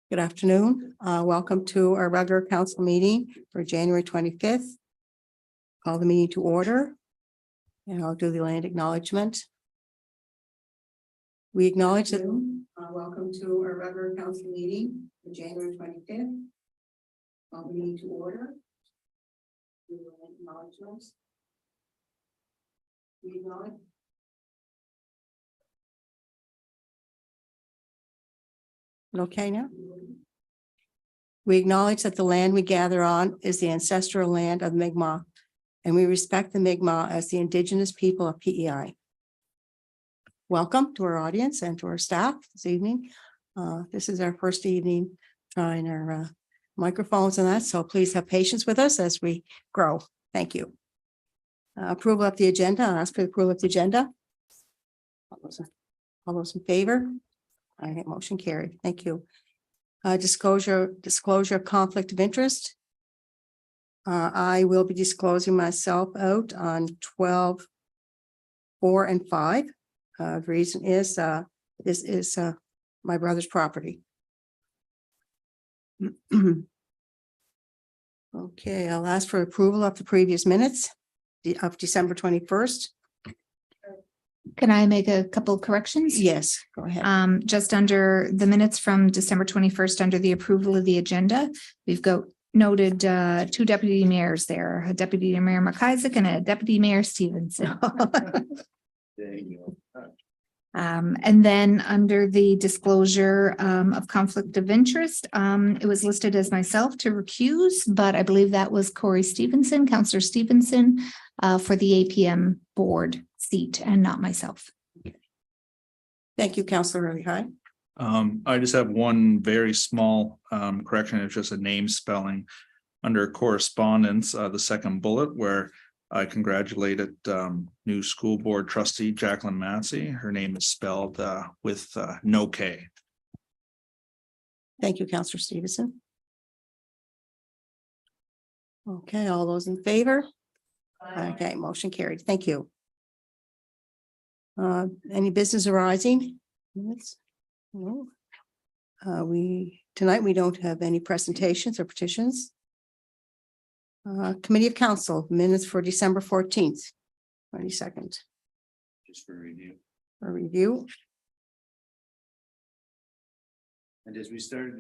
Good afternoon. Welcome to our regular council meeting for January 25th. Call the meeting to order. And I'll do the land acknowledgement. We acknowledge that. Welcome to our regular council meeting for January 25th. Call the meeting to order. Do the land acknowledgements. We acknowledge. Okay now. We acknowledge that the land we gather on is the ancestral land of Mi'kmaq, and we respect the Mi'kmaq as the indigenous people of PEI. Welcome to our audience and to our staff this evening. This is our first evening trying our microphones and that, so please have patience with us as we grow. Thank you. Approval of the agenda. I'll ask for the approval of the agenda. All those in favor? I get motion carried. Thank you. Disclosure of conflict of interest. I will be disclosing myself out on 12, 4, and 5. The reason is this is my brother's property. Okay, I'll ask for approval of the previous minutes of December 21st. Can I make a couple of corrections? Yes, go ahead. Just under the minutes from December 21st, under the approval of the agenda, we've got noted two deputy mayors there, a deputy mayor McIsaac and a deputy mayor Stevenson. And then under the disclosure of conflict of interest, it was listed as myself to recuse, but I believe that was Corey Stevenson, Councillor Stevenson, for the APM board seat and not myself. Thank you, Councillor Hurley. Hi. I just have one very small correction. It's just a name spelling under correspondence, the second bullet where I congratulated new school board trustee Jacqueline Massey. Her name is spelled with no K. Thank you, Councillor Stevenson. Okay, all those in favor? Okay, motion carried. Thank you. Any business arising? No. Tonight we don't have any presentations or petitions. Committee of Council minutes for December 14th, 22nd. Just for review. For review. And as we've started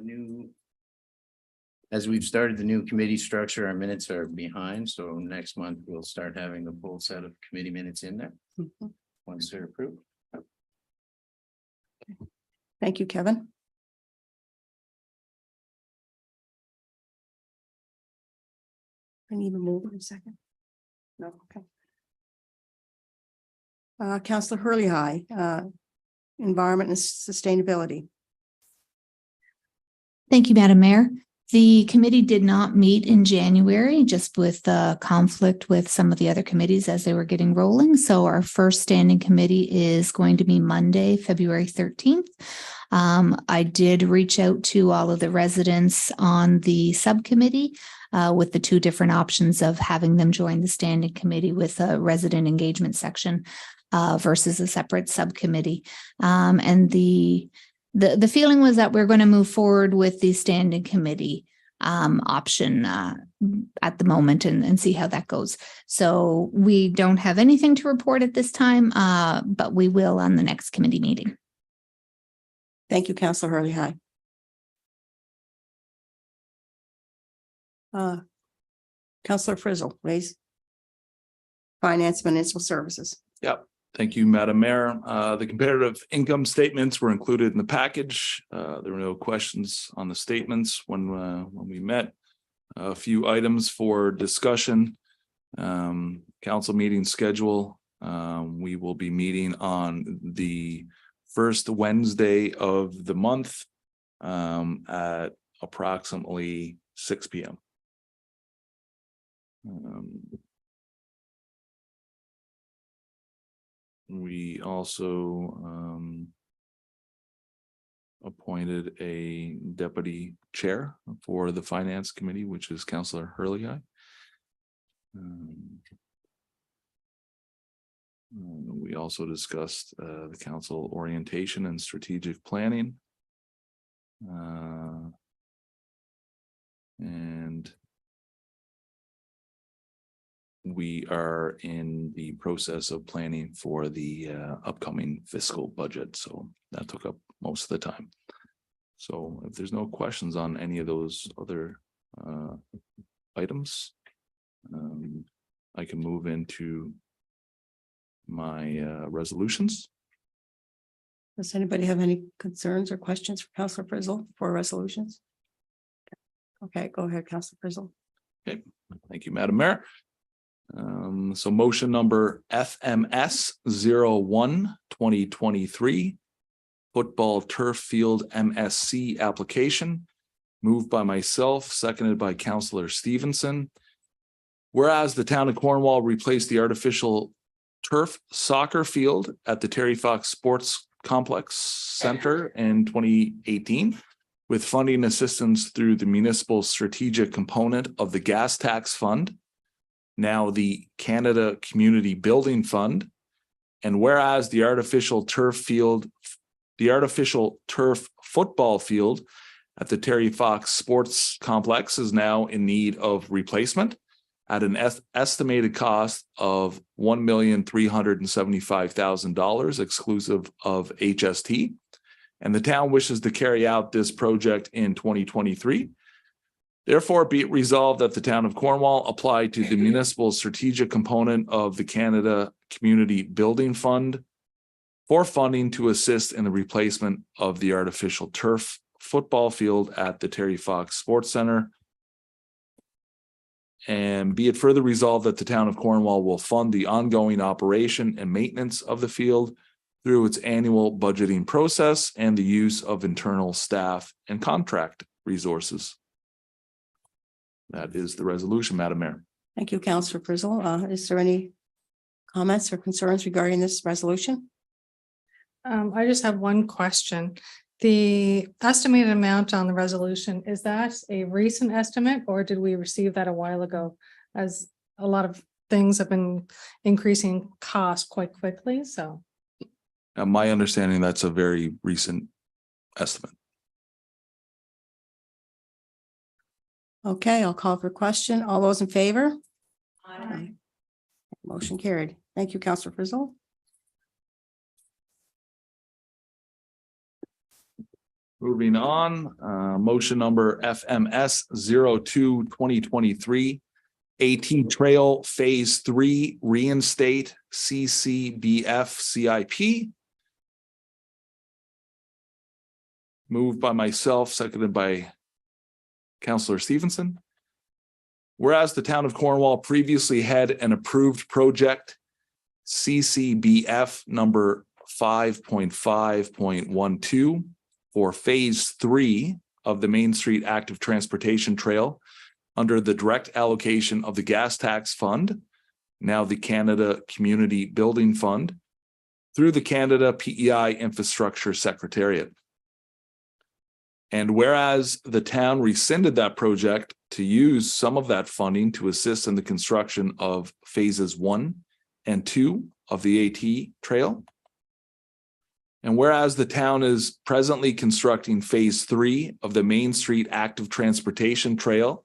the new committee structure, our minutes are behind. So next month we'll start having the full set of committee minutes in there once they're approved. Thank you, Kevin. I need to move in a second. No, okay. Councillor Hurley High, Environment and Sustainability. Thank you, Madam Mayor. The committee did not meet in January, just with conflict with some of the other committees as they were getting rolling. So our first standing committee is going to be Monday, February 13th. I did reach out to all of the residents on the subcommittee with the two different options of having them join the standing committee with a resident engagement section versus a separate subcommittee. And the feeling was that we're going to move forward with the standing committee option at the moment and see how that goes. So we don't have anything to report at this time, but we will on the next committee meeting. Thank you, Councillor Hurley High. Councillor Frizzle, please. Finance Municipal Services. Yep. Thank you, Madam Mayor. The comparative income statements were included in the package. There were no questions on the statements when we met. A few items for discussion. Council meeting schedule. We will be meeting on the first Wednesday of the month at approximately 6 p.m. We also appointed a deputy chair for the finance committee, which is Councillor Hurley High. We We also discussed the council orientation and strategic planning. And we are in the process of planning for the upcoming fiscal budget, so that took up most of the time. So if there's no questions on any of those other items, I can move into my resolutions. Does anybody have any concerns or questions for Councillor Frizzle for resolutions? Okay, go ahead, Councillor Frizzle. Thank you, Madam Mayor. So motion number FMS 01-2023, football turf field MSC application, moved by myself, seconded by Councillor Stevenson. Whereas the town of Cornwall replaced the artificial turf soccer field at the Terry Fox Sports Complex Center in 2018 with funding assistance through the municipal strategic component of the gas tax fund, now the Canada Community Building Fund. And whereas the artificial turf football field at the Terry Fox Sports Complex is now in need of replacement at an estimated cost of $1,375,000 exclusive of HST. And the town wishes to carry out this project in 2023. Therefore, be it resolved that the town of Cornwall apply to the municipal strategic component of the Canada Community Building Fund for funding to assist in the replacement of the artificial turf football field at the Terry Fox Sports Center. And be it further resolved that the town of Cornwall will fund the ongoing operation and maintenance of the field through its annual budgeting process and the use of internal staff and contract resources. That is the resolution, Madam Mayor. Thank you, Councillor Frizzle. Is there any comments or concerns regarding this resolution? I just have one question. The estimated amount on the resolution, is that a recent estimate or did we receive that a while ago? As a lot of things have been increasing cost quite quickly, so. My understanding, that's a very recent estimate. Okay, I'll call for question. All those in favor? Aye. Motion carried. Thank you, Councillor Frizzle. Moving on, motion number FMS 02-2023, AT Trail Phase 3 Reinstate CCBF CIP. Moved by myself, seconded by Councillor Stevenson. Whereas the town of Cornwall previously had an approved project, CCBF number 5.5.12, for Phase 3 of the Main Street Active Transportation Trail under the direct allocation of the Gas Tax Fund, now the Canada Community Building Fund, through the Canada PEI Infrastructure Secretariat. And whereas the town rescinded that project to use some of that funding to assist in the construction of Phases 1 and 2 of the AT Trail. And whereas the town is presently constructing Phase 3 of the Main Street Active Transportation Trail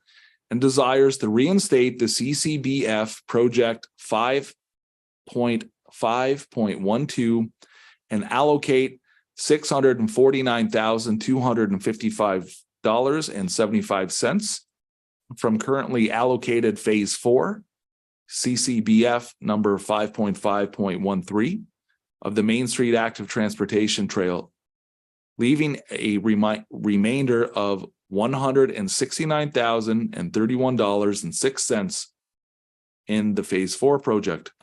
and desires to reinstate the CCBF Project 5.5.12 and allocate $649,255.75 from currently allocated Phase 4, CCBF number 5.5.13 of the Main Street Active Transportation Trail, leaving a remainder of $169,031.06 in the Phase 4 project.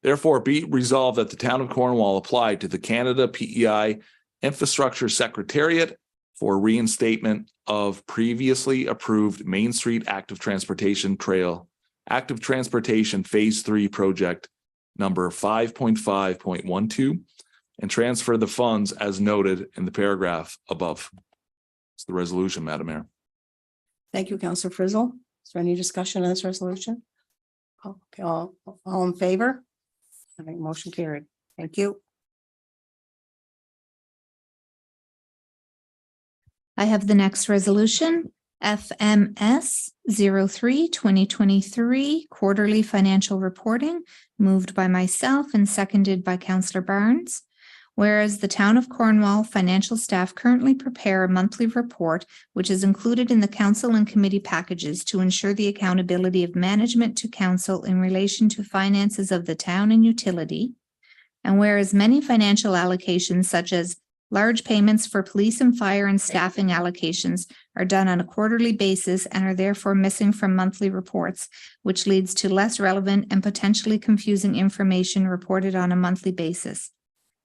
Therefore, be it resolved that the town of Cornwall apply to the Canada PEI Infrastructure Secretariat for reinstatement of previously approved Main Street Active Transportation Trail, Active Transportation Phase 3 project number 5.5.12 and transfer the funds as noted in the paragraph above. It's the resolution, Madam Mayor. Thank you, Councillor Frizzle. Is there any discussion on this resolution? Okay, all in favor? All right, motion carried. Thank you. I have the next resolution, FMS 03-2023 quarterly financial reporting, moved by myself and seconded by Councillor Barnes. Whereas the town of Cornwall financial staff currently prepare a monthly report, which is included in the council and committee packages to ensure the accountability of management to council in relation to finances of the town and utility. And whereas many financial allocations such as large payments for police and fire and staffing allocations are done on a quarterly basis and are therefore missing from monthly reports, which leads to less relevant and potentially confusing information reported on a monthly basis.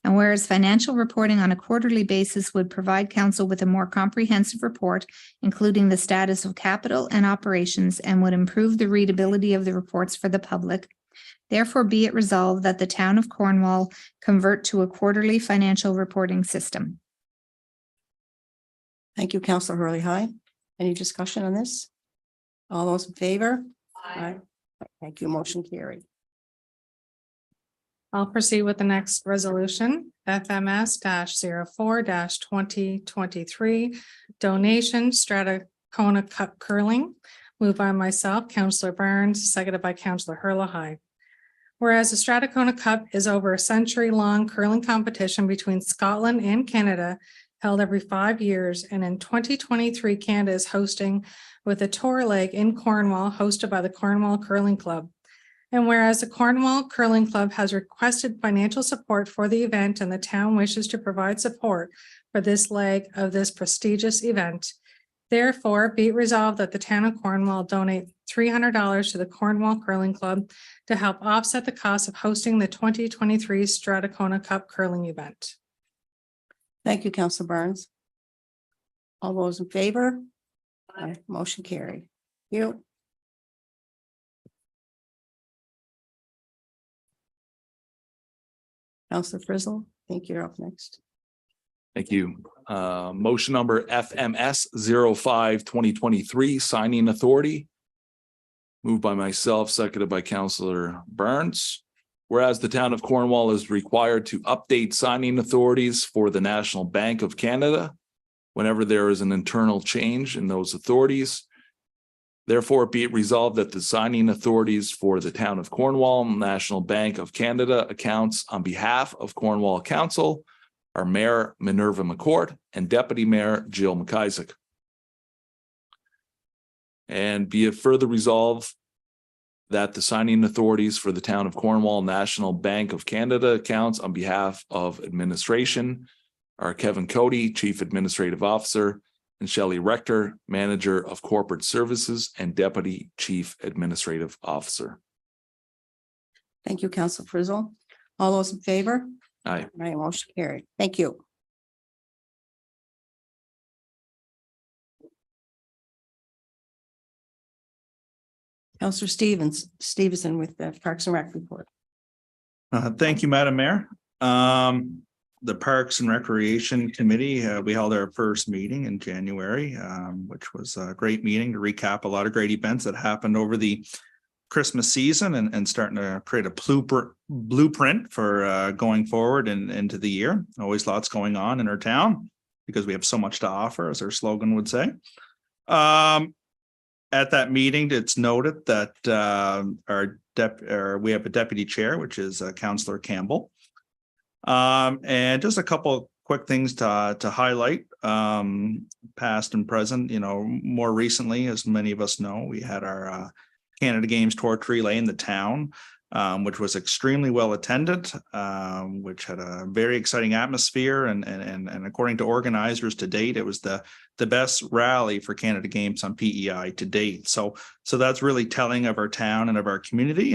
And whereas financial reporting on a quarterly basis would provide council with a more comprehensive report, including the status of capital and operations, and would improve the readability of the reports for the public. Therefore, be it resolved that the town of Cornwall convert to a quarterly financial reporting system. Thank you, Councillor Hurley High. Any discussion on this? All those in favor? Aye. Thank you. Motion carried. I'll proceed with the next resolution, FMS 4 2023 donation Strathcona Cup curling, moved by myself, Councillor Burns, seconded by Councillor Hurley. Whereas the Strathcona Cup is over a century-long curling competition between Scotland and Canada, held every 5 years, and in 2023, Canada is hosting with a tour leg in Cornwall, hosted by the Cornwall Curling Club. And whereas the Cornwall Curling Club has requested financial support for the event and the town wishes to provide support for this leg of this prestigious event, therefore be it resolved that the town of Cornwall donate $300 to the Cornwall Curling Club to help offset the cost of hosting the 2023 Strathcona Cup curling event. Thank you, Councillor Burns. All those in favor? Aye. Motion carried. You. Councillor Frizzle, I think you're up next. Thank you. Motion number FMS 05-2023 signing authority. Moved by myself, seconded by Councillor Burns. Whereas the town of Cornwall is required to update signing authorities for the National Bank of Canada whenever there is an internal change in those authorities. Therefore, be it resolved that the signing authorities for the town of Cornwall, National Bank of Canada accounts on behalf of Cornwall Council are Mayor Minerva McCourt and Deputy Mayor Jill McIsaac. And be it further resolved that the signing authorities for the town of Cornwall, National Bank of Canada accounts on behalf of administration are Kevin Cody, Chief Administrative Officer, and Shelley Rector, Manager of Corporate Services and Deputy Chief Administrative Officer. Thank you, Councillor Frizzle. All those in favor? Aye. Aye, motion carried. Thank you. Councillor Stevenson with the Parks and Rec report. Thank you, Madam Mayor. The Parks and Recreation Committee, we held our first meeting in January, which was a great meeting to recap a lot of great events that happened over the Christmas season and starting to create a blueprint for going forward and into the year. Always lots going on in our town because we have so much to offer, as our slogan would say. At that meeting, it's noted that we have a deputy chair, which is Councillor Campbell. And just a couple quick things to highlight, past and present. More recently, as many of us know, we had our Canada Games torch relay in the town, which was extremely well attended, which had a very exciting atmosphere, and according to organizers to date, it was the best rally for Canada Games on PEI to date. So that's really telling of our town and of our community,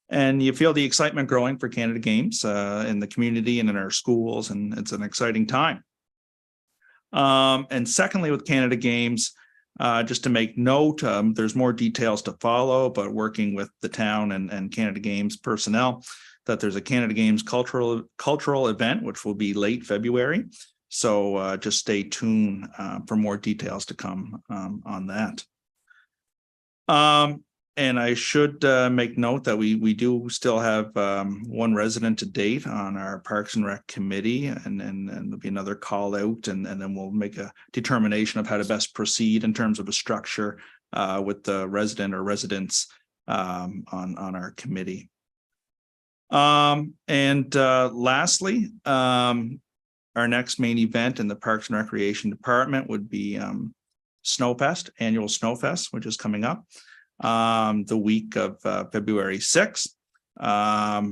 and you feel the excitement growing for Canada Games in the community and in our schools, and it's an exciting time. And secondly, with Canada Games, just to make note, there's more details to follow, but working with the town and Canada Games personnel, that there's a Canada Games cultural event, which will be late February. So just stay tuned for more details to come on that. And I should make note that we do still have one resident to date on our Parks and Rec committee, and there'll be another call out, and then we'll make a determination of how to best proceed in terms of a structure with the resident or residents on our committee. Lastly, our next main event in the Parks and Recreation Department would be Snowfest, annual Snowfest, which is coming up the week of February 6th.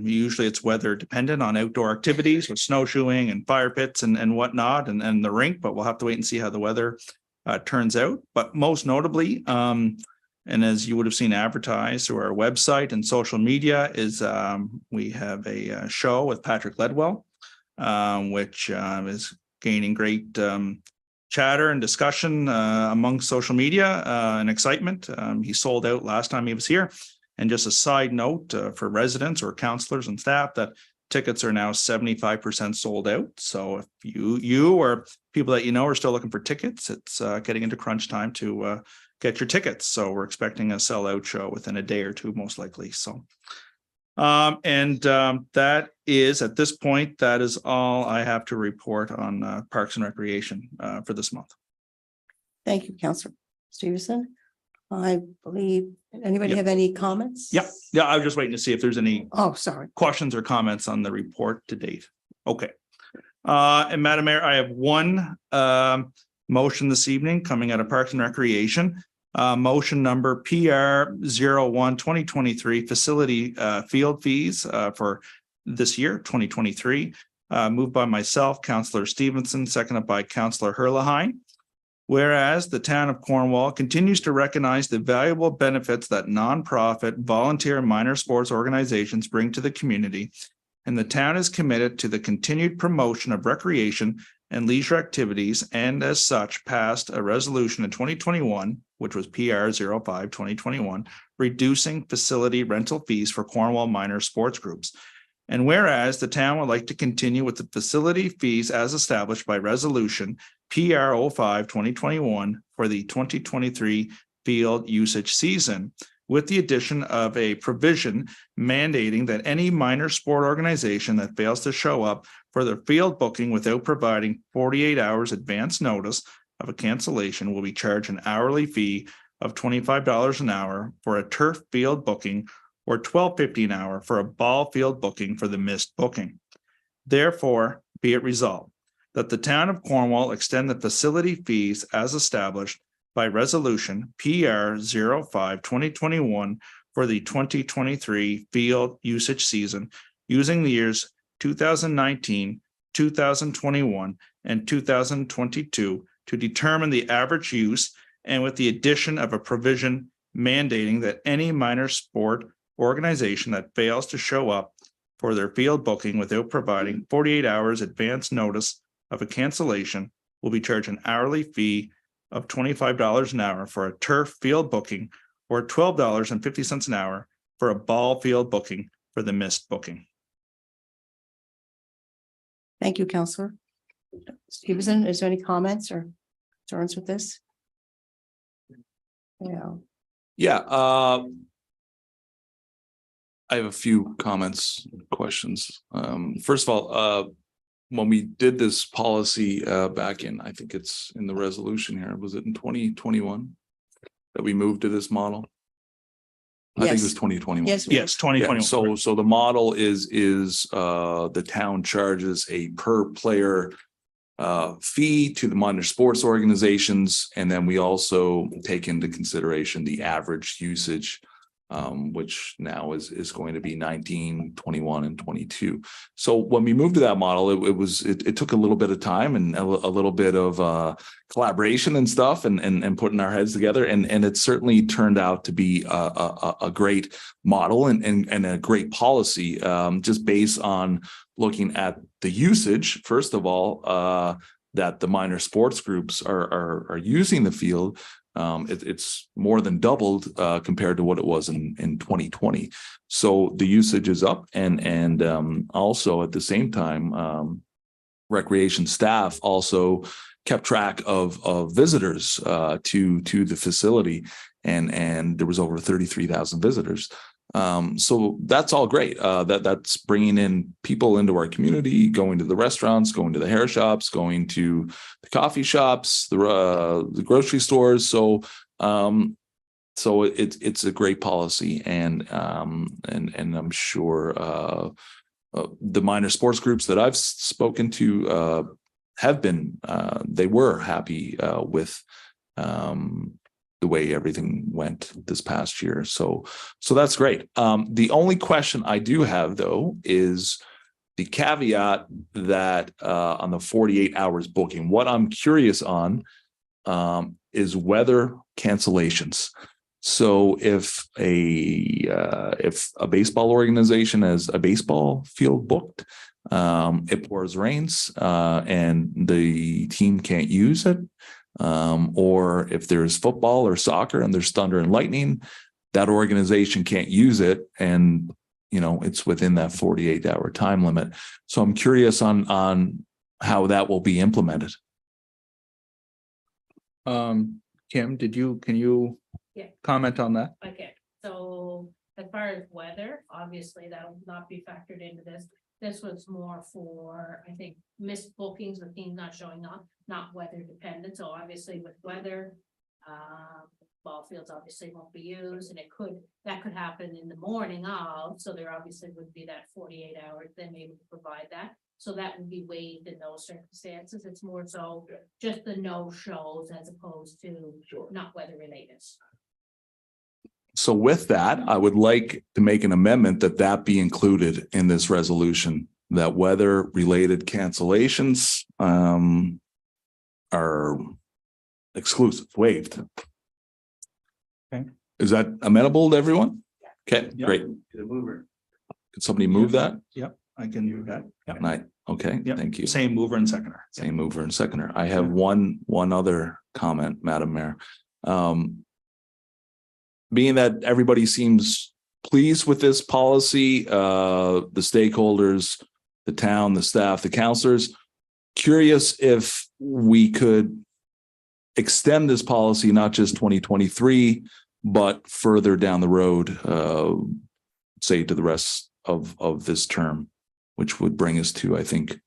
Usually it's weather dependent on outdoor activities with snowshoeing and fire pits and whatnot, and the rink, but we'll have to wait and see how the weather turns out. But most notably, and as you would have seen advertised through our website and social media, is we have a show with Patrick Ledwell, which is gaining great chatter and discussion among social media and excitement. He sold out last time he was here. And just a side note for residents or counselors and staff, that tickets are now 75% sold out. So if you or people that you know are still looking for tickets, it's getting into crunch time to get your tickets. So we're expecting a sellout show within a day or two, most likely. So that is, at this point, that is all I have to report on Parks and Recreation for this month. Thank you, Councillor Stevenson. I believe, anybody Yep. have any comments? Yeah, I was just waiting to see if there's any Oh, sorry. questions or comments on the report to date. Okay. And Madam Mayor, I have one motion this evening coming out of Parks and Recreation. Motion number PR 01-2023 facility field fees for this year, 2023. Moved by myself, Councillor Stevenson, seconded by Councillor Herlahine. Whereas the town of Cornwall continues to recognize the valuable benefits that nonprofit, volunteer, and minor sports organizations bring to the community, and the town is committed to the continued promotion of recreation and leisure activities, and as such passed a resolution in 2021, which was PR 05-2021, reducing facility rental fees for Cornwall minor sports groups. And whereas the town would like to continue with the facility fees as established by resolution PR 05-2021 for the 2023 field usage season, with the addition of a provision mandating that any minor sport organization that fails to show up for their field booking without providing 48 hours advance notice of a cancellation will be charged an hourly fee of $25 an hour for a turf field booking, or $12.50 an hour for a ball field booking for the missed booking. Therefore, be it resolved that the town of Cornwall extend the facility fees as established by resolution PR 05-2021 for the 2023 field usage season using the years 2019, 2021, and 2022 to determine the average use, and with the addition of a provision mandating that any minor sport organization that fails to show up for their field booking without providing 48 hours advance notice of a cancellation will be charged an hourly fee of $25 an hour for a turf field booking, or $12.50 an hour for a ball field booking for the missed booking. Thank you, Councillor Stevenson. Is there any comments or concerns with this? Yeah. Yeah, I have a few comments, questions. First of all, when we did this policy back in, I think it's in the resolution here, was it in 2021 that we moved to this model? I think it was Yes. 2021. Yes. Yes, 2021. Yeah, so the model is the town charges a per player fee to the minor sports organizations, and then we also take into consideration the average usage, which now is going to be 19, 21, and 22. So when we moved to that model, it took a little bit of time and a little bit of collaboration and stuff, and putting our heads together, and it certainly turned out to be a great model and a great policy, just based on looking at the usage, first of all, that the minor sports groups are using the field. It's more than doubled compared to what it was in 2020. So the usage is up, and also at the same time, recreation staff also kept track of visitors to the facility, and there was over 33,000 visitors. So that's all great. That's bringing in people into our community, going to the restaurants, going to the hair shops, going to the coffee shops, the grocery stores. So it's a great policy, and I'm sure the minor sports groups that I've spoken to have been they were happy with the way everything went this past year. So that's great. The only question I do have, though, is the caveat that on the 48 hours booking. What I'm curious on is weather cancellations. So if a baseball organization has a baseball field booked, it pours, rains, and the team can't use it, or if there's football or soccer and there's thunder and lightning, that organization can't use it, and it's within that 48-hour time limit. So I'm curious on how that will be implemented. Kim, can you Yeah. comment on that? Okay, so as far as weather, obviously that'll not be factored into this. This was more for, I think, missed bookings with teams not showing up, not weather dependent. So obviously with weather, ball fields obviously won't be used, and that could happen in the morning of, so there obviously would be that 48 hours, then able to provide that. So that would be waived in those circumstances. It's more so just the no shows as opposed to not weather related. So with that, I would like to make an amendment that be included in this resolution, that weather-related cancellations are exclusive, waived. Okay. Is that amenable to everyone? Okay, Yeah. great. Could somebody move that? Yep, I can do that. Yep. Okay, Yep. thank you. Same mover and seconder. Same mover and seconder. I have one other comment, Madam Mayor. Being that everybody seems pleased with this policy, the stakeholders, the town, the staff, the counselors, curious if we could extend this policy, not just 2023, but further down the road, say to the rest of this term, which would bring us to, I think,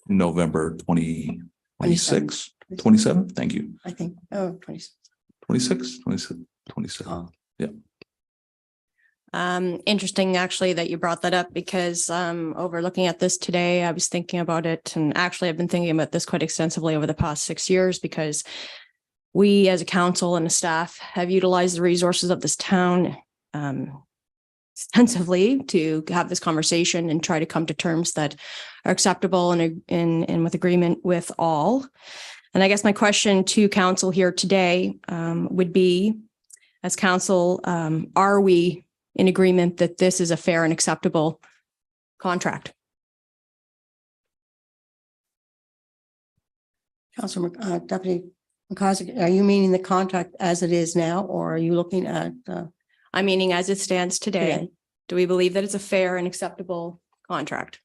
November 2026, 27. Thank you. I think, 26. 26, 27, 27. Oh. Yeah. Interesting actually that you brought that up, because over looking at this today, I was thinking about it, and actually I've been thinking about this quite extensively over the past 6 years, because we as a council and a staff have utilized the resources of this town extensively to have this conversation and try to come to terms that are acceptable and with agreement with all. And I guess my question to council here today would be, as council, are we in agreement that this is a fair and acceptable contract? Councilor, Deputy McCausland, are you meaning the contract as it is now, or are you looking at? I'm meaning as it stands today, Today. do we believe that it's a fair and acceptable contract?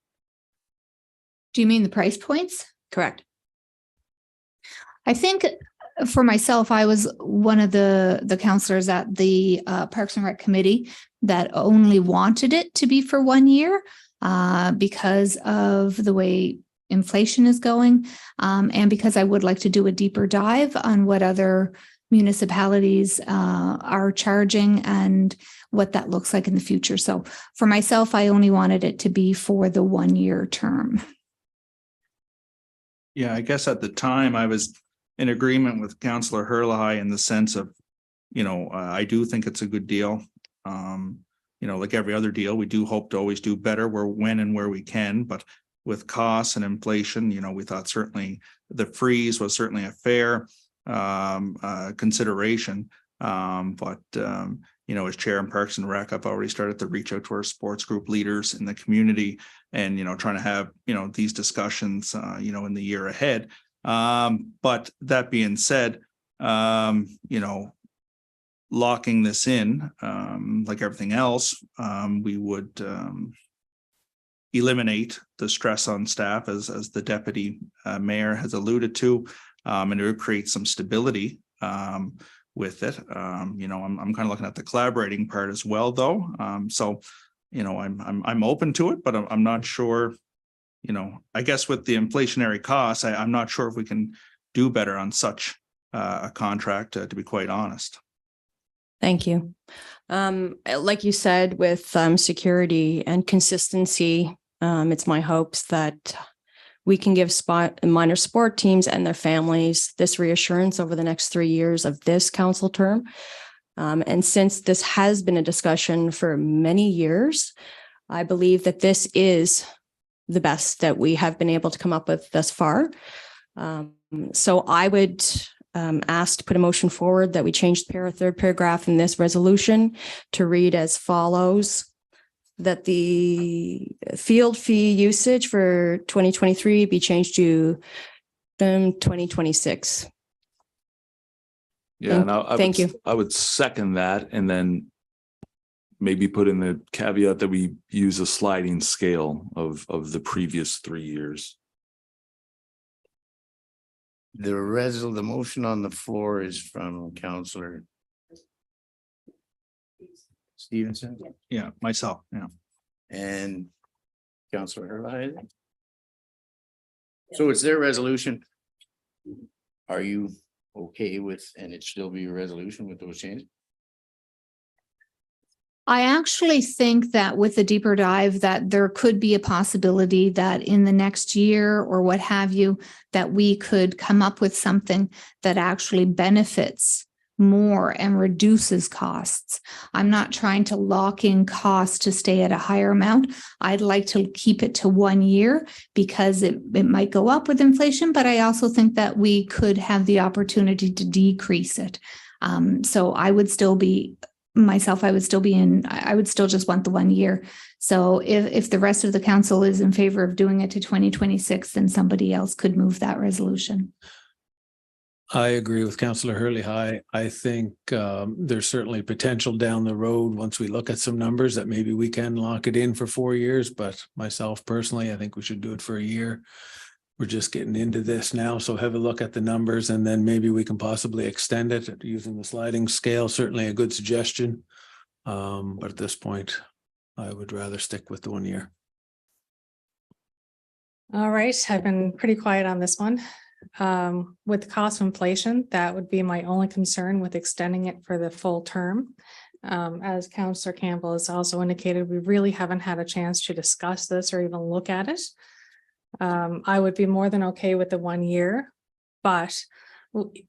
Do you mean the price points? Correct. I think for myself, I was one of the counselors at the Parks and Rec Committee that only wanted it to be for 1 year because of the way inflation is going, and because I would like to do a deeper dive on what other municipalities are charging and what that looks like in the future. So for myself, I only wanted it to be for the 1 year term. Yeah, I guess at the time I was in agreement with Councillor Herlihy in the sense of, I do think it's a good deal. Like every other deal, we do hope to always do better when and where we can, but with costs and inflation, we thought certainly the freeze was certainly a fair consideration. As Chair in Parks and Rec, I've already started to reach out to our sports group leaders in the community and, trying to have, these discussions, in the year ahead. But that being said, locking this in, like everything else, we would eliminate the stress on staff as the deputy mayor has alluded to, and it would create some stability with it. You know, I'm kind of looking at the collaborating part as well, though. So, you know, I'm open to it, but I'm not sure, you know, I guess with the inflationary costs, I'm not sure if we can do better on such a contract, to be quite honest. Thank you. Like you said, with security and consistency, it's my hopes that we can give minor sport teams and their families this reassurance over the next 3 years of this council term. And since this has been a discussion for many years, I believe that this is the best that we have been able to come up with thus far. So I would ask to put a motion forward that we change the third paragraph in this resolution to read as follows: that the field fee usage for 2023 be changed to 2026. Yeah, and Thank you. I would second that, and then maybe put in the caveat that we use a sliding scale of the previous 3 years. The motion on the floor is from Counselor Stevenson Yeah, myself, yeah. and Counselor Hurley. So it's their resolution. Are you okay with, and it still be a resolution with those changes? I actually think that with the deeper dive, that there could be a possibility that in the next year or what have you, that we could come up with something that actually benefits more and reduces costs. I'm not trying to lock in costs to stay at a higher amount. I'd like to keep it to 1 year because it might go up with inflation, but I also think that we could have the opportunity to decrease it. So I would still be myself, I would still just want the 1 year. So if the rest of the council is in favor of doing it to 2026, then somebody else could move that resolution. I agree with Councillor Hurley. I think there's certainly potential down the road once we look at some numbers that maybe we can lock it in for 4 years. But myself personally, I think we should do it for a year. We're just getting into this now, so have a look at the numbers and then maybe we can possibly extend it using the sliding scale. Certainly a good suggestion. But at this point, I would rather stick with the 1 year. All right, I've been pretty quiet on this one. With the cost of inflation, that would be my only concern with extending it for the full term. As Councillor Campbell has also indicated, we really haven't had a chance to discuss this or even look at it. I would be more than okay with the 1 year, but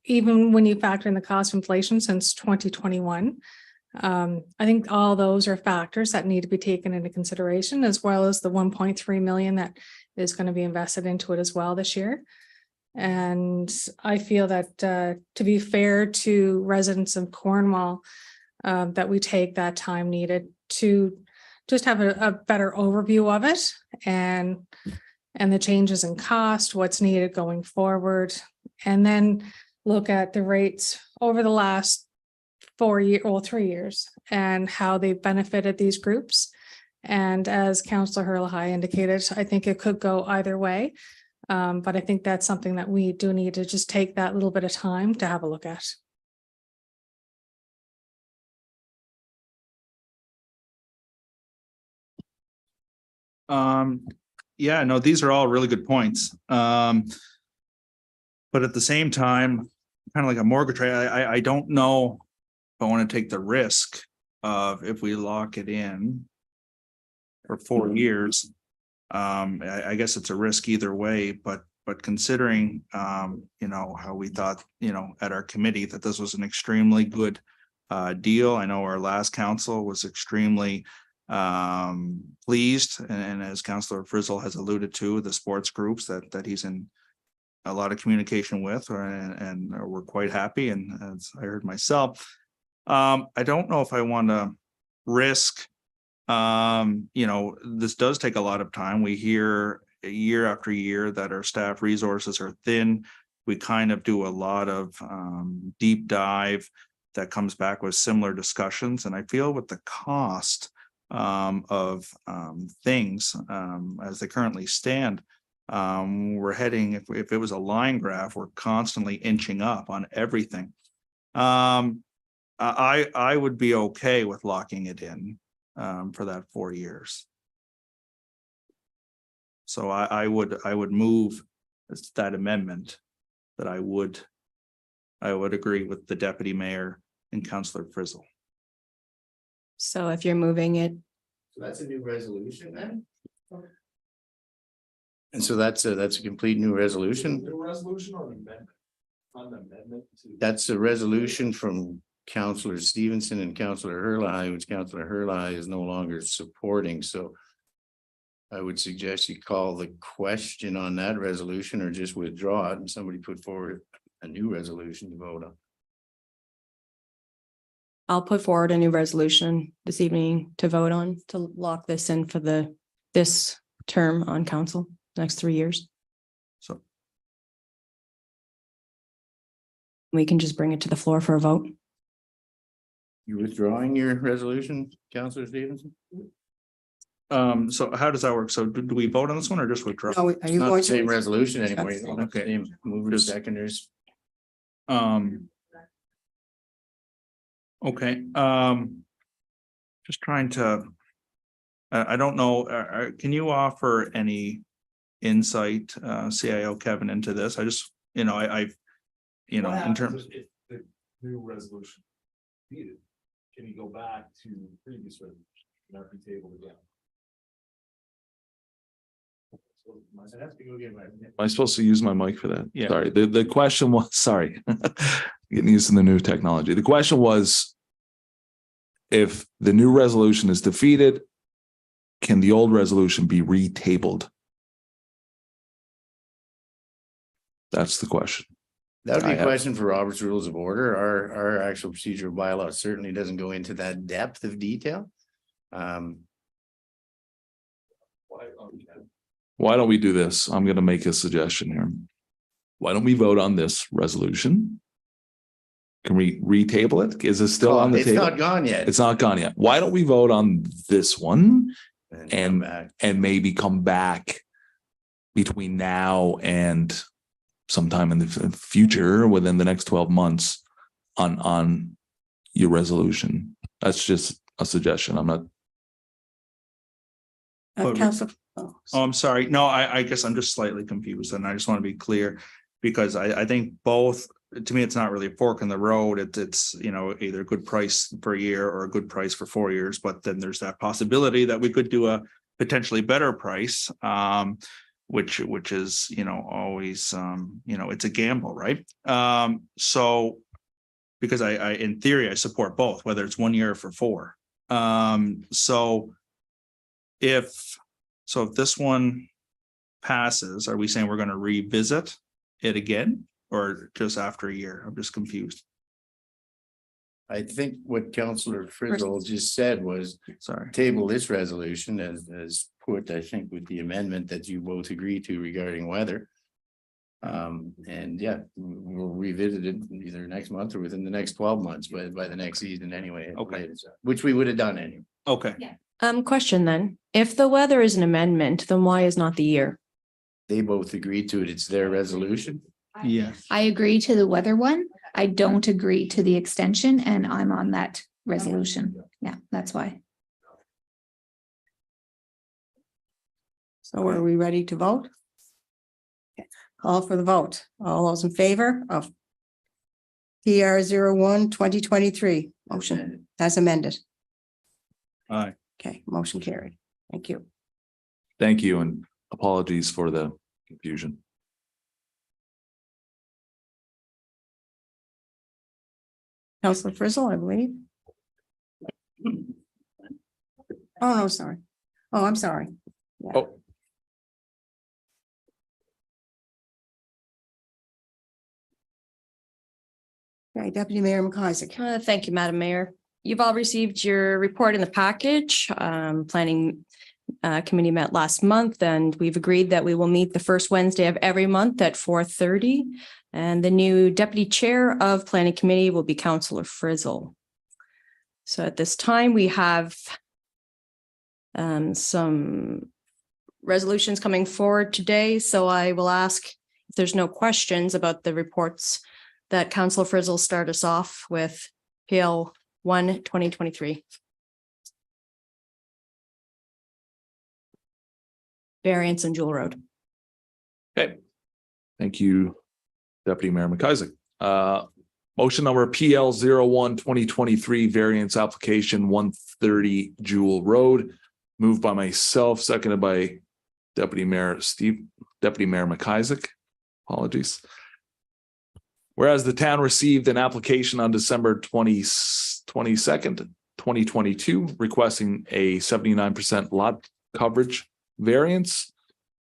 even when you factor in the cost of inflation since 2021, I think all those are factors that need to be taken into consideration, as well as the 1.3 million that is going to be invested into it as well this year. And I feel that to be fair to residents of Cornwall, that we take that time needed to just have a better overview of it and the changes in cost, what's needed going forward, and then look at the rates over the last 3 years and how they've benefited these groups. And as Councillor Hurley indicated, I think it could go either way. But I think that's something that we do need to just take that little bit of time to have a look at. Yeah, no, these are all really good points. But at the same time, kind of like a mortgage rate, I don't know if I want to take the risk of if we lock it in for 4 years. I guess it's a risk either way, but considering you know, how we thought, you know, at our committee that this was an extremely good deal. I know our last council was extremely pleased, and as Councillor Frizzle has alluded to, the sports groups that he's in a lot of communication with, and we're quite happy. And as I heard myself, I don't know if I want to risk, you know, this does take a lot of time. We hear year after year that our staff resources are thin. We kind of do a lot of deep dive that comes back with similar discussions. And I feel with the cost of things as they currently stand, we're heading, if it was a line graph, we're constantly inching up on everything. I would be okay with locking it in for that 4 years. So I would move that amendment that I would agree with the deputy mayor and Councillor Frizzle. So if you're moving it, So that's a new resolution then? And so that's a complete new resolution? resolution or amendment? Amendment to. That's a resolution from Councillor Stevenson and Councillor Hurley, which Councillor Hurley is no longer supporting, so. I would suggest you call the question on that resolution or just withdraw it and somebody put forward a new resolution to vote on. I'll put forward a new resolution this evening to vote on, to lock this in for this term on council, next 3 years. So We can just bring it to the floor for a vote. You withdrawing your resolution, Councillor Stevenson? so how does that work? So do we vote on this one or just withdraw? No, are It's you not going the same to? resolution anymore. You don't have the Okay. same movers, Just- seconders. Okay, just trying to. I don't know, can you offer any insight, CIO Kevin, into this? I just, you know, in terms. If the new resolution needed, can you go back to previous resolution, not be tabled again? Am I supposed to use my mic for that? Yeah. Sorry, the question was, sorry. Getting used to the new technology. The question was, if the new resolution is defeated, can the old resolution be retabled? That's the question. That would I be a have- question for Robert's Rules of Order. Our actual procedural bylaw certainly doesn't go into that depth of detail. Why don't we do this? I'm going to make a suggestion here. Why don't we vote on this resolution? Can we retable it? Is it still on the It's not table? gone yet. It's not gone yet. Why don't we vote on this one come and back. maybe come back between now and sometime in the future, within the next 12 months on your resolution? That's just a suggestion. I'm not. Council. Oh, I'm sorry. No, I guess I'm just slightly confused and I just want to be clear because I think both, to me, it's not really a fork in the road. It's, you know, either a good price per year or a good price for 4 years, but then there's that possibility that we could do a potentially better price, which is, you know, always, you know, it's a gamble, right? So because I, in theory, I support both, whether it's 1 year or for 4. So if this one passes, are we saying we're going to revisit it again or just after a year? I'm just confused. I think what Councillor Frizzle just said was Sorry. table this resolution as put, I think, with the amendment that you both agreed to regarding weather. And yeah, we'll revisit it either next month or within the next 12 months, by the next season anyway. at the Okay. latest, which we would have done anyway. Okay. Question then, if the weather is an amendment, then why is not the year? They both agreed to it. It's their resolution. Yeah. I agree to the weather one. I don't agree to the extension and I'm on that resolution. Yeah, that's why. So are we ready to vote? Okay. Call for the vote. All those in favor of PR 01-2023 motion as amended. Aye. Okay, motion carried. Thank you. Thank you and apologies for the confusion. Councillor Frizzle, I believe. Oh, no, sorry. Oh, I'm sorry. Oh. Okay, Deputy Mayor McIsaac. Thank you, Madam Mayor. You've all received your report in the package. Planning committee met last month and we've agreed that we will meet the first Wednesday of every month at 4:30. And the new deputy chair of planning committee will be Councillor Frizzle. So at this time, we have some resolutions coming forward today. So I will ask if there's no questions about the reports that Council Frizzle start us off with PL 1/2023. Variance in Jewel Road. Okay. Thank you, Deputy Mayor McIsaac. Motion number PL 01/2023 variance application 130 Jewel Road. Moved by myself, seconded by Deputy Mayor McIsaac. Apologies. Whereas the town received an application on December 22nd, 2022, requesting a 79% lot coverage variance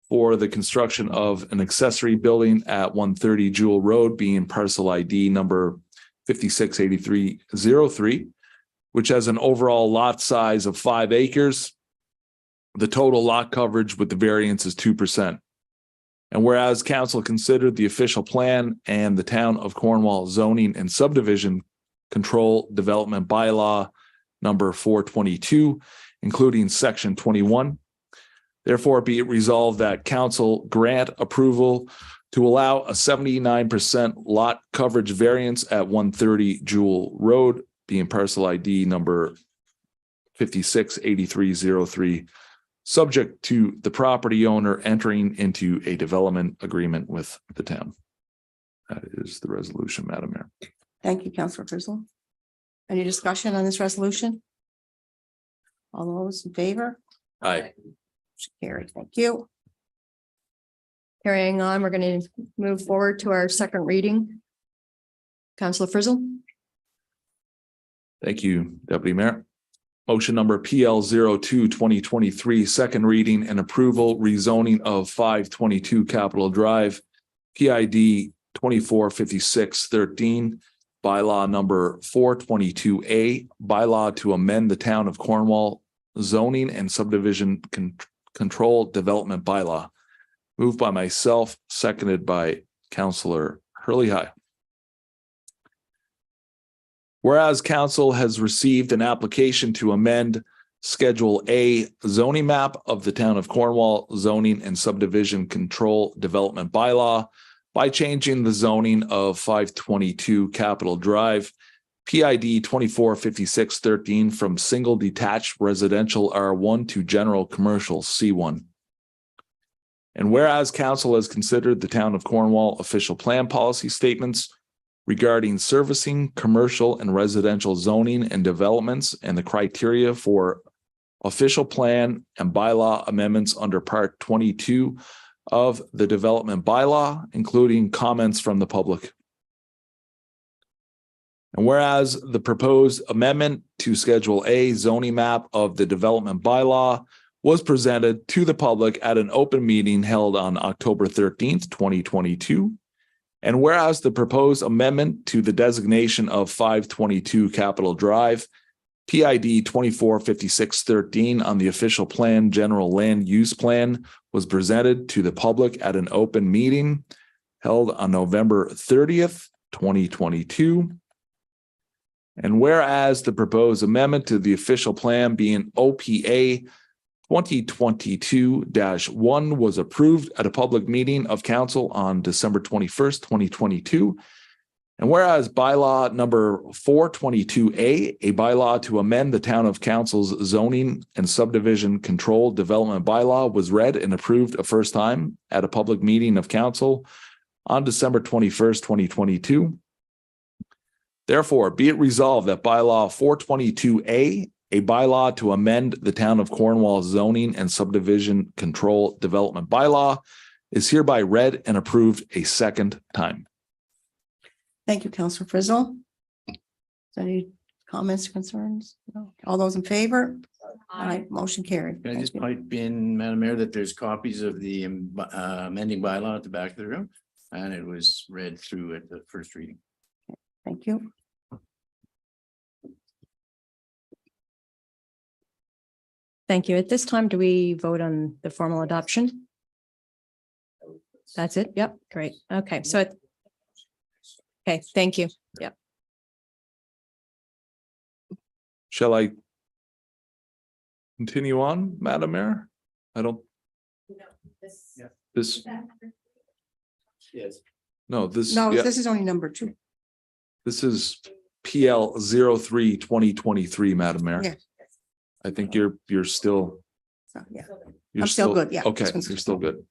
for the construction of an accessory building at 130 Jewel Road, being parcel ID number 568303, which has an overall lot size of 5 acres. The total lot coverage with the variance is 2%. And whereas council considered the official plan and the town of Cornwall zoning and subdivision control development bylaw number 422, including section 21. Therefore, be it resolved that council grant approval to allow a 79% lot coverage variance at 130 Jewel Road, being parcel ID number 568303, subject to the property owner entering into a development agreement with the town. That is the resolution, Madam Mayor. Thank you, Councillor Frizzle. Any discussion on this resolution? All those in favor? Aye. Carried. Thank you. Carrying on, we're going to move forward to our second reading. Councillor Frizzle. Thank you, Deputy Mayor. Motion number PL 02/2023, second reading and approval rezoning of 522 Capitol Drive, PID 245613, bylaw number 422A, bylaw to amend the town of Cornwall zoning and subdivision control development bylaw. Moved by myself, seconded by Councillor Hurley High. Whereas council has received an application to amend Schedule A zoning map of the town of Cornwall zoning and subdivision control development bylaw by changing the zoning of 522 Capitol Drive, PID 245613 from single detached residential R1 to general commercial C1. And whereas council has considered the town of Cornwall official plan policy statements regarding servicing commercial and residential zoning and developments and the criteria for official plan and bylaw amendments under Part 22 of the development bylaw, including comments from the public. And whereas the proposed amendment to Schedule A zoning map of the development bylaw was presented to the public at an open meeting held on October 13th, 2022. And whereas the proposed amendment to the designation of 522 Capitol Drive, PID 245613 on the official plan general land use plan was presented to the public at an open meeting held on November 30th, 2022. And whereas the proposed amendment to the official plan being OPA 2022-1 was approved at a public meeting of council on December 21st, 2022. And whereas bylaw number 422A, a bylaw to amend the town of council's zoning and subdivision control development bylaw, was read and approved a first time at a public meeting of council on December 21st, 2022. Therefore, be it resolved that bylaw 422A, a bylaw to amend the town of Cornwall zoning and subdivision control development bylaw, is hereby read and approved a second time. Thank you, Councillor Frizzle. Any comments, concerns? No. All those in favor? Aye. Motion carried. Can I Thank just you. pipe in, Madam Mayor, that there's copies of the amending bylaw at the back of the room, and it was read through at the first reading. Thank you. Thank you. At this time, do we vote on the formal adoption? That's it? Yep, great. Okay, so okay, thank you. Yep. Shall I continue on, Madam Mayor? I don't. This, Yes. no, this. No, yeah. this is only number 2. This is PL 03-2023, Madam Mayor. Yeah. I think you're still. So, yeah, you're I'm still good, yeah. Okay, This one's- you're still good.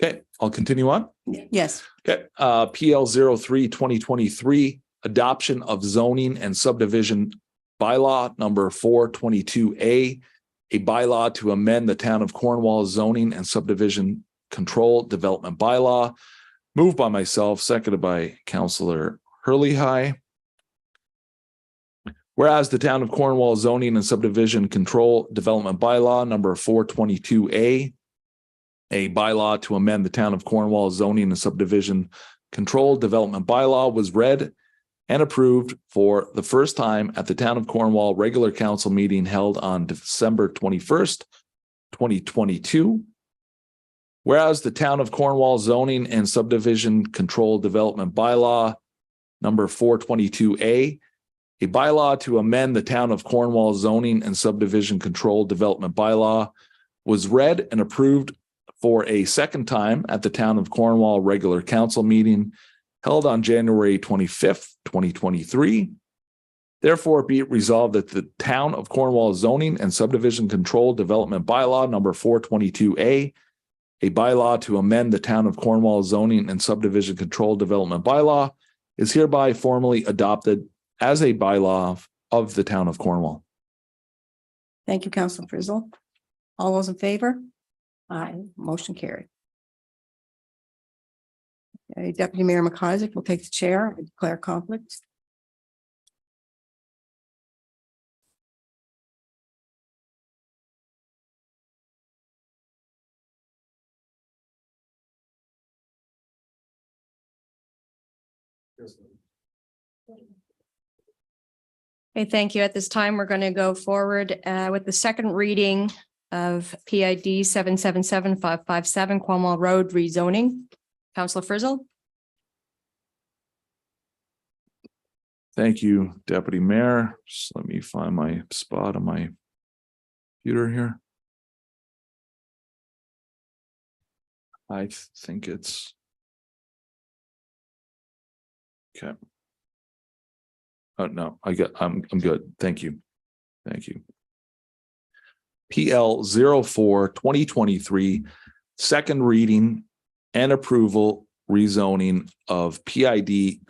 Okay, I'll continue on. yes, Okay, PL 03-2023, adoption of zoning and subdivision bylaw number 422A, a bylaw to amend the town of Cornwall zoning and subdivision control development bylaw. Moved by myself, seconded by Councillor Hurley High. Whereas the town of Cornwall zoning and subdivision control development bylaw number 422A, a bylaw to amend the town of Cornwall zoning and subdivision control development bylaw was read and approved for the first time at the town of Cornwall regular council meeting held on December 21st, 2022. Whereas the town of Cornwall zoning and subdivision control development bylaw number 422A, a bylaw to amend the town of Cornwall zoning and subdivision control development bylaw was read and approved for a second time at the town of Cornwall regular council meeting held on January 25th, 2023. Therefore, be it resolved that the town of Cornwall zoning and subdivision control development bylaw number 422A, a bylaw to amend the town of Cornwall zoning and subdivision control development bylaw, is hereby formally adopted as a bylaw of the town of Cornwall. thank you, Councilor Frizzle. All those in favor? Aye, motion carried. Okay, Deputy Mayor McIsaac will take the chair and declare conflict. Okay, thank you. At this time, we're going to go forward with the second reading of PID 777557 Cornwall Road rezoning. Councillor Frizzle. Thank you, Deputy Mayor. Just let me find my spot on my computer here. I think it's. Okay. Oh, no, I'm good. Thank you. Thank you. PL 04-2023, second reading and approval rezoning of PID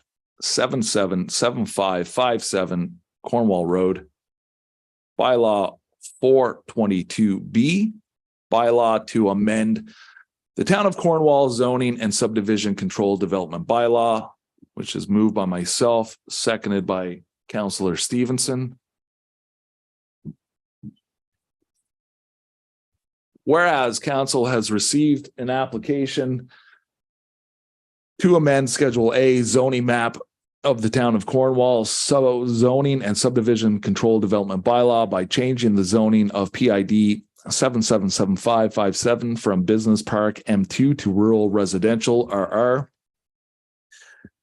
777557 Cornwall Road. Bylaw 422B, bylaw to amend the town of Cornwall zoning and subdivision control development bylaw, which is moved by myself, seconded by Councillor Stevenson. Whereas council has received an application to amend Schedule A zoning map of the town of Cornwall zoning and subdivision control development bylaw by changing the zoning of PID 777557 from business park M2 to rural residential RR.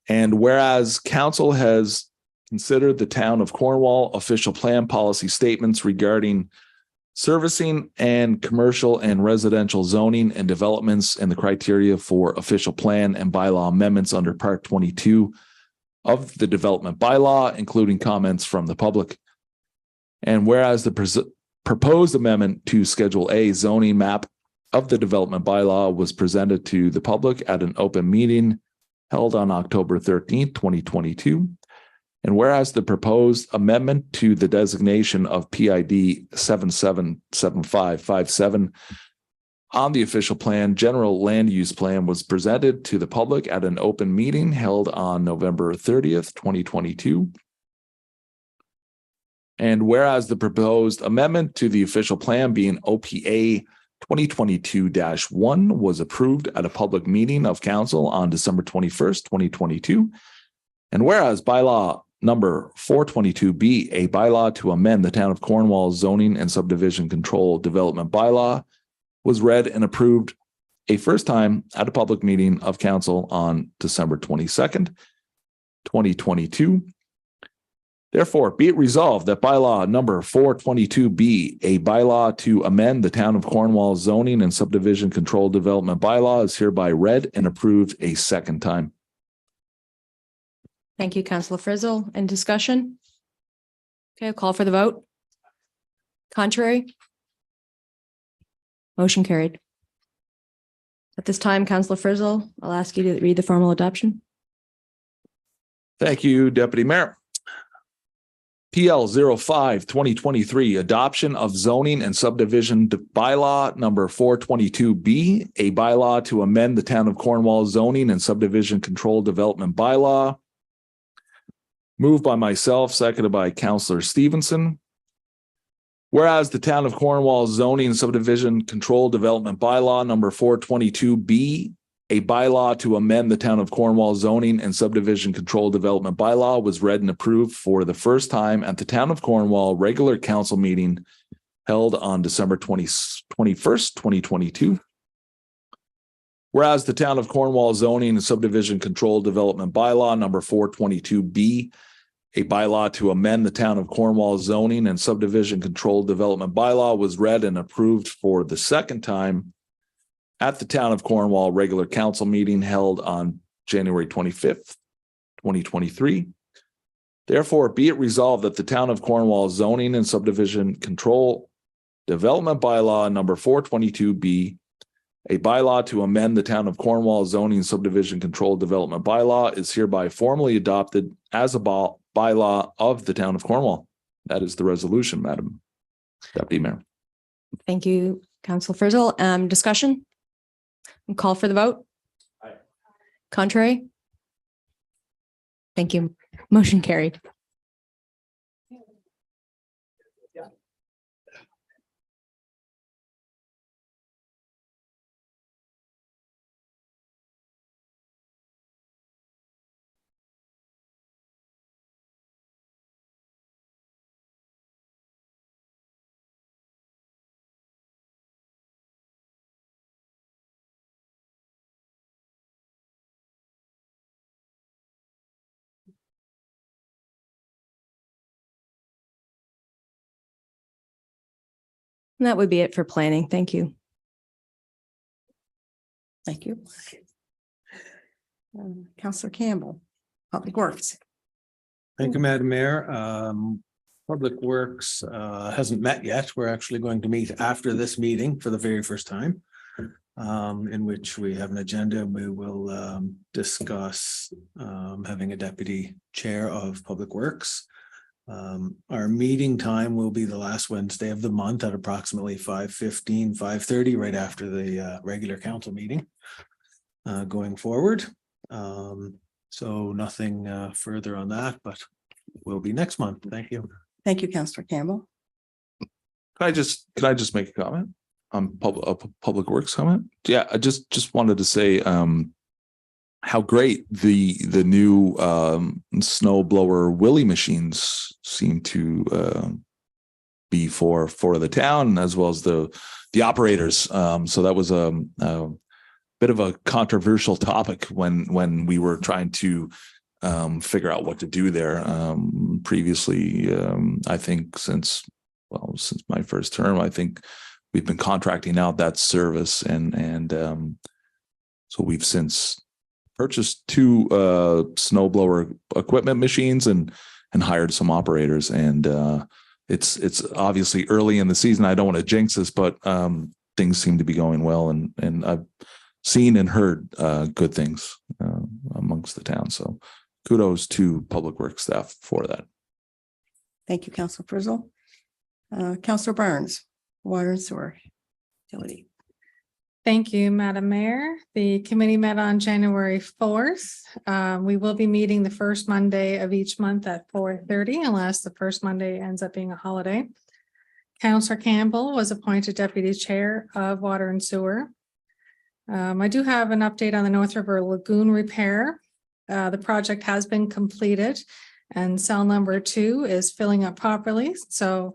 And whereas council has considered the town of Cornwall official plan policy statements regarding servicing and commercial and residential zoning and developments and the criteria for official plan and bylaw amendments under Part 22 of the development bylaw, including comments from the public. And whereas the proposed amendment to Schedule A zoning map of the development bylaw was presented to the public at an open meeting held on October 13th, 2022. And whereas the proposed amendment to the designation of PID 777557 on the official plan, general land use plan, was presented to the public at an open meeting held on November 30th, 2022. And whereas the proposed amendment to the official plan being OPA 2022-1 was approved at a public meeting of council on December 21st, 2022. And whereas bylaw number 422B, a bylaw to amend the town of Cornwall zoning and subdivision control development bylaw, was read and approved a first time at a public meeting of council on December 22nd, 2022. Therefore, be it resolved that bylaw number 422B, a bylaw to amend the town of Cornwall zoning and subdivision control development bylaw, is hereby read and approved a second time. Thank you, Councillor Frizzle. And discussion? Okay, I'll call for the vote. Contrary? Motion carried. At this time, Councillor Frizzle, I'll ask you to read the formal adoption. Thank you, Deputy Mayor. PL 05-2023, adoption of zoning and subdivision bylaw number 422B, a bylaw to amend the town of Cornwall zoning and subdivision control development bylaw. Moved by myself, seconded by Councillor Stevenson. Whereas the town of Cornwall zoning and subdivision control development bylaw number 422B, a bylaw to amend the town of Cornwall zoning and subdivision control development bylaw was read and approved for the first time at the town of Cornwall regular council meeting held on December 21st, 2022. Whereas the town of Cornwall zoning and subdivision control development bylaw number 422B, a bylaw to amend the town of Cornwall zoning and subdivision control development bylaw was read and approved for the second time at the town of Cornwall regular council meeting held on January 25th, 2023. Therefore, be it resolved that the town of Cornwall zoning and subdivision control development bylaw number 422B, a bylaw to amend the town of Cornwall zoning subdivision control development bylaw is hereby formally adopted as a bylaw of the town of Cornwall. That is the resolution, Madam Deputy Mayor. Thank you, Councillor Frizzle. Discussion? Call for the vote. Aye. Contrary? Thank you. Motion carried. And that would be it for planning. Thank you. Thank you. Councillor Campbell, Public Works. Thank you, Madam Mayor. Public Works hasn't met yet. We're actually going to meet after this meeting for the very first time. In which we have an agenda. We will discuss having a deputy chair of Public Works. Our meeting time will be the last Wednesday of the month at approximately 5:15, 5:30, right after the regular council meeting. Going forward. So nothing further on that, but will be next month. Thank you. Thank you, Councillor Campbell. Can I just make a comment on public works comment? Yeah, I just wanted to say how great the new snow blower Willie machines seem to be for the town as well as the operators. So that was a bit of a controversial topic when we were trying to figure out what to do there. Previously, I think since my first term, I think we've been contracting out that service, and so we've since purchased 2 snowblower equipment machines and hired some operators. And it's obviously early in the season. I don't want to jinx this, but things seem to be going well, and I've seen and heard good things amongst the town. So kudos to Public Works staff for that. Thank you, Councillor Frizzle. Councillor Burns, Water and Sewer Utility. Thank you, Madam Mayor. The committee met on January 4th. We will be meeting the first Monday of each month at 4:30, unless the first Monday ends up being a holiday. Councillor Campbell was appointed Deputy Chair of Water and Sewer. I do have an update on the North River Lagoon repair. The project has been completed and cell number 2 is filling up properly. So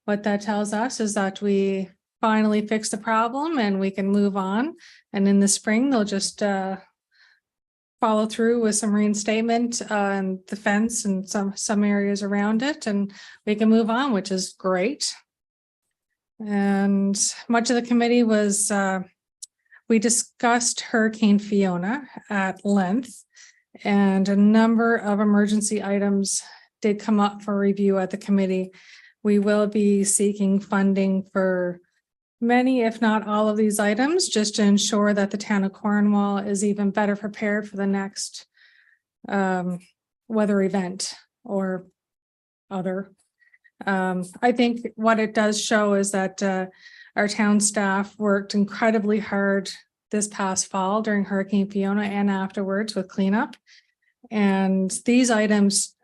what that tells us is that we finally fixed the problem and we can move on. And in the spring, they'll just follow through with some reinstatement and the fence and some areas around it, and we can move on, which is great. And much of the committee was we discussed Hurricane Fiona at length, And a number of emergency items did come up for review at the committee. We will be seeking funding for many, if not all of these items, just to ensure that the town of Cornwall is even better prepared for the next weather event or other. I think what it does show is that our town staff worked incredibly hard this past fall during Hurricane Fiona and afterwards with cleanup. And these items,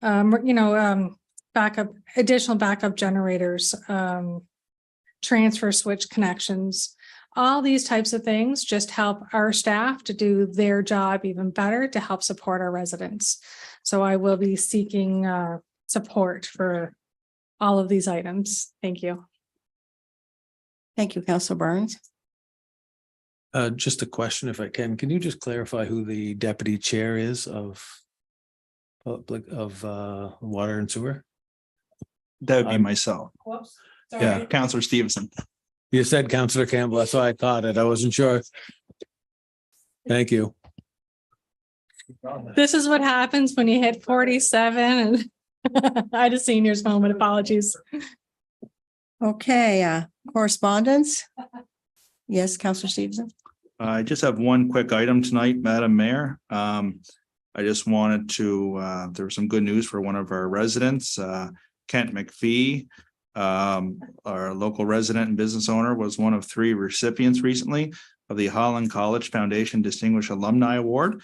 additional backup generators, transfer switch connections, all these types of things just help our staff to do their job even better to help support our residents. So I will be seeking support for all of these items. Thank you. Thank you, Councillor Burns. Just a question if I can. Can you just clarify who the deputy chair is of water and sewer? That would be I'm- myself, Whoops. Yeah. Counselor Stevenson. You said Councillor Campbell. That's why I thought it. I wasn't sure. Thank you. This is what happens when you hit 47 and I had a senior's moment. Apologies. Okay, correspondence? Yes, Councillor Stevenson. I just have one quick item tonight, Madam Mayor. I just wanted to, there was some good news for one of our residents, Kent McPhee. Our local resident and business owner was one of 3 recipients recently of the Holland College Foundation Distinguished Alumni Award.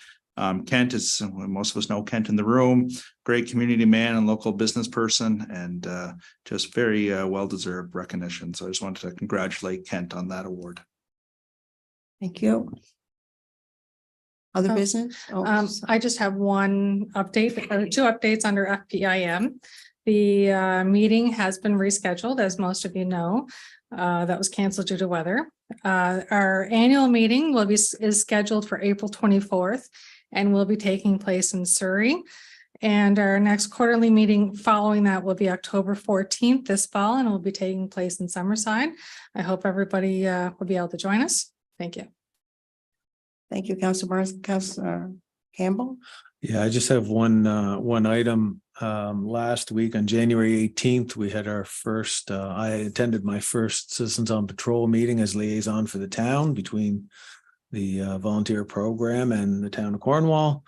Kent is, most of us know Kent in the room, great community man and local business person, and just very well-deserved recognition. So I just wanted to congratulate Kent on that award. Thank you. Other Oh, business? I just have one update or 2 updates under FPIM. The meeting has been rescheduled, as most of you know. That was canceled due to weather. Our annual meeting is scheduled for April 24th and will be taking place in Surrey. And our next quarterly meeting following that will be October 14th this fall, and will be taking place in Summerside. I hope everybody will be able to join us. Thank you. Thank you, Councillor Burns. Councillor Campbell. Yeah, I just have one item. Last week on January 18th, we had our first, I attended my first Citizens on Patrol meeting as liaison for the town between the volunteer program and the town of Cornwall.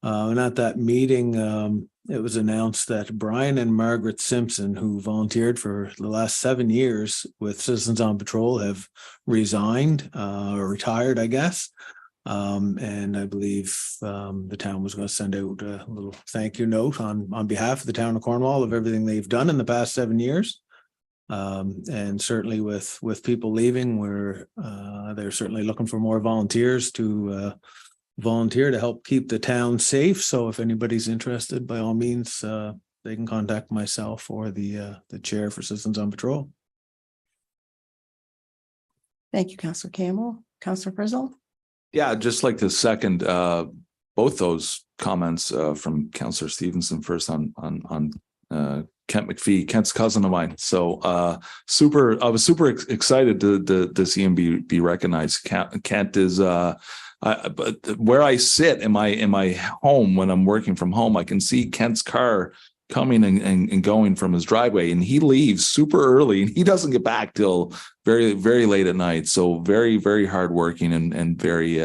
And at that meeting, it was announced that Brian and Margaret Simpson, who volunteered for the last 7 years with Citizens on Patrol, have resigned or retired, I guess. And I believe the town was going to send out a little thank you note on behalf of the town of Cornwall of everything they've done in the past 7 years. And certainly with people leaving, they're certainly looking for more volunteers to volunteer to help keep the town safe. So if anybody's interested, by all means, they can contact myself or the chair for Citizens on Patrol. Thank you, Councillor Campbell. Councillor Frizzle. Yeah, I'd just like to second both those comments from Councillor Stevenson first on Kent McPhee, Kent's cousin of mine. So I was super excited to see him be recognized. Kent is but where I sit in my home when I'm working from home, I can see Kent's car coming and going from his driveway, and he leaves super early and he doesn't get back till very, very late at night. So very, very hardworking and very,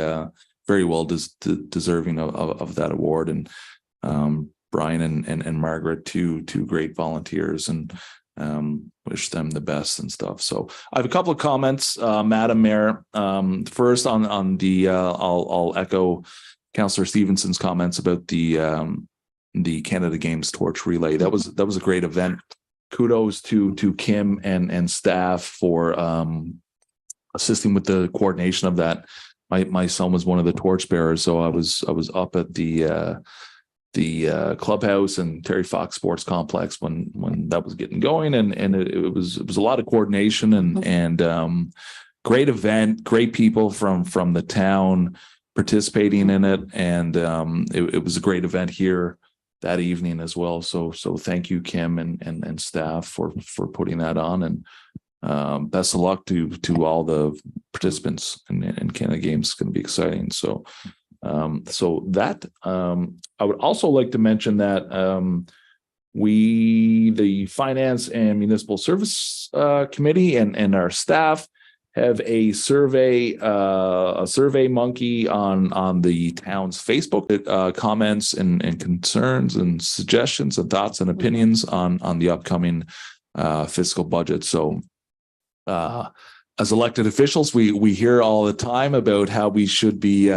very well deserving of that award. And Brian and Margaret, two great volunteers, and wish them the best and stuff. So I have a couple of comments, Madam Mayor. First on the, I'll echo Councillor Stevenson's comments about the Canada Games torch relay. That was a great event. Kudos to Kim and staff for assisting with the coordination of that. My son was one of the torch bearers, so I was up at the clubhouse and Terry Fox Sports Complex when that was getting going, and it was a lot of coordination and great event, great people from the town participating in it, and it was a great event here that evening as well. So thank you, Kim and staff for putting that on, and best of luck to all the participants in Canada Games. It's going to be exciting. So So that, I would also like to mention that, the Finance and Municipal Service Committee and our staff have a survey monkey on the town's Facebook, comments and concerns and suggestions and thoughts and opinions on the upcoming fiscal budget. So as elected officials, we hear all the time about how we should be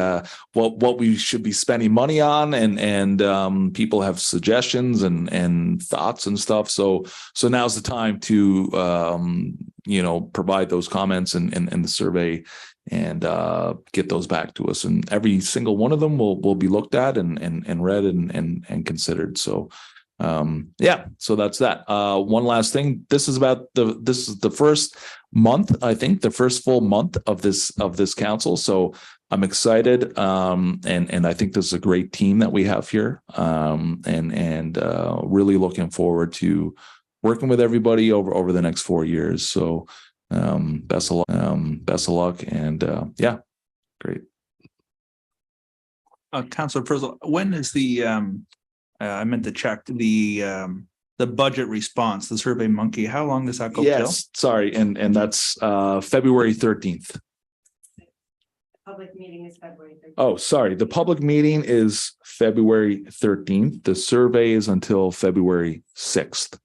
what we should be spending money on, and people have suggestions and thoughts and stuff. So now's the time to provide those comments and the survey and get those back to us. And every single one of them will be looked at and read and considered. So so that's that. One last thing. This is the first month, I think, the first full month of this council. So I'm excited. And I think this is a great team that we have here. And really looking forward to working with everybody over the next 4 years. So best of luck. And great. Councilor Frizzle, when is the I meant to check the budget response, the Survey Monkey, how long does that go till? Yes, sorry, and that's February 13th. Public meeting is February 13th. Oh, sorry, the public meeting is February 13th. The survey is until February 6th. All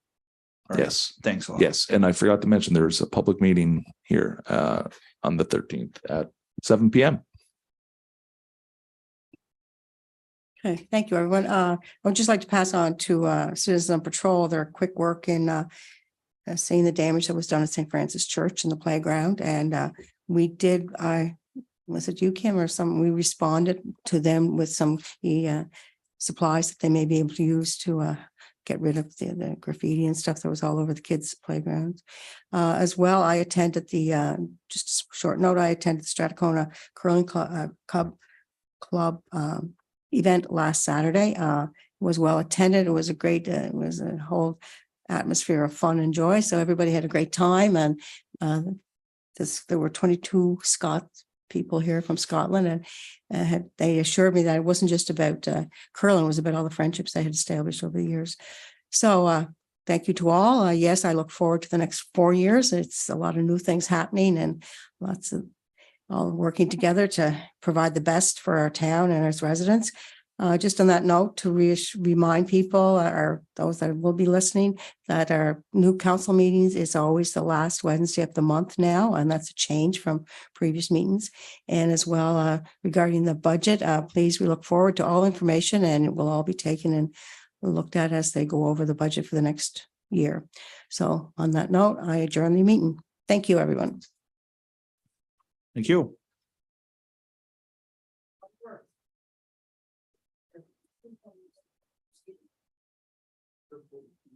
right. Yes, Thanks a lot. yes, and I forgot to mention there's a public meeting here on the 13th at 7 p.m. Okay, thank you, everyone. I would just like to pass on to Citizen Patrol their quick work in seeing the damage that was done at St. Francis Church in the playground. And we did, was it you, Kim, or some, we responded to them with some supplies that they may be able to use to get rid of the graffiti and stuff that was all over the kids' playgrounds. As well, I attended just a short note, I attended the Strathcona Curling Club event last Saturday. It was well attended. It was a great, it was a whole atmosphere of fun and joy. So everybody had a great time. And there were 22 people here from Scotland, and they assured me that it wasn't just about curling, it was about all the friendships they had established over the years. So thank you to all. Yes, I look forward to the next 4 years. It's a lot of new things happening and lots of all working together to provide the best for our town and its residents. Just on that note, to remind people or those that will be listening that our new council meetings is always the last Wednesday of the month now, and that's a change from previous meetings. And as well, regarding the budget, please, we look forward to all information, and it will all be taken and looked at as they go over the budget for the next year. So on that note, I adjourn the meeting. Thank you, everyone. Thank you.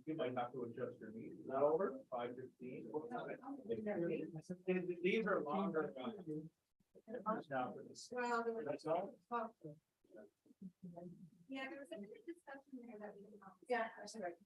You might have to adjust your meeting. Is that over? 5:15? These are longer. Yeah, there was a discussion there that we. Yeah, that's right.